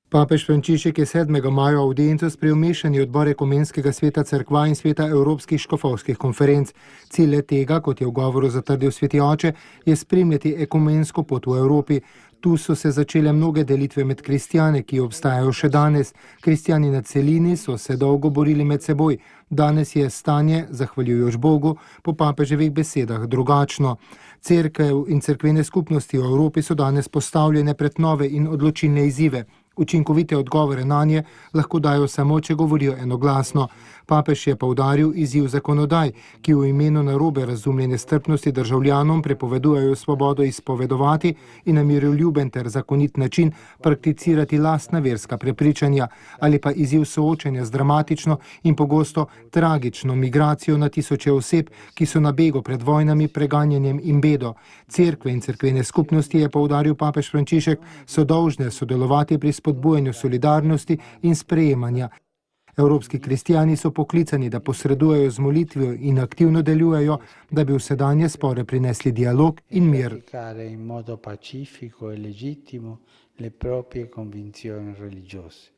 Papež Frančišek je 7. maja v audiencu sprejel mešani odbor Ekumenskega sveta cerkva in sveta Evropskih škofovskih konferenc. Cilj tega, kot je v govoru zatrdil sveti oče, je spremljati ekumensko pot v Evropi. Tu so se začele mnoge delitve med kristjane, ki obstajajo še danes. Kristjani na celini so se dolgo borili med seboj. Danes je stanje, zahvaljujoč Bogu, po papeževih besedah drugačno. Cerkev in cerkvene skupnosti v Evropi so danes postavljene pred nove in odločilne izzive. Učinkovite odgovore na nje lahko dajo samo, če govorijo enoglasno. Papež je poudaril izziv zakonodaj, ki v imenu narobe razumljene strpnosti državljanom prepovedujejo svobodo izpovedovati in na miroljuben ter zakonit način prakticirati lastna verska prepričanja, ali pa izziv soočenja z dramatično in pogosto tragično migracijo na tisoče oseb, ki so na begu pred vojnami, preganjanjem in bedo. Cerkve in cerkvene skupnosti, je poudaril papež Frančišek, so dolžne sodelovati pri spodbujanju solidarnosti in sprejemanja. Evropski kristijani so poklicani, da posredujejo z molitvijo in aktivno delujejo, da bi v sedanje spore prinesli dialog in mir. In modo pacifico e legittimo le proprie convinzioni religiose.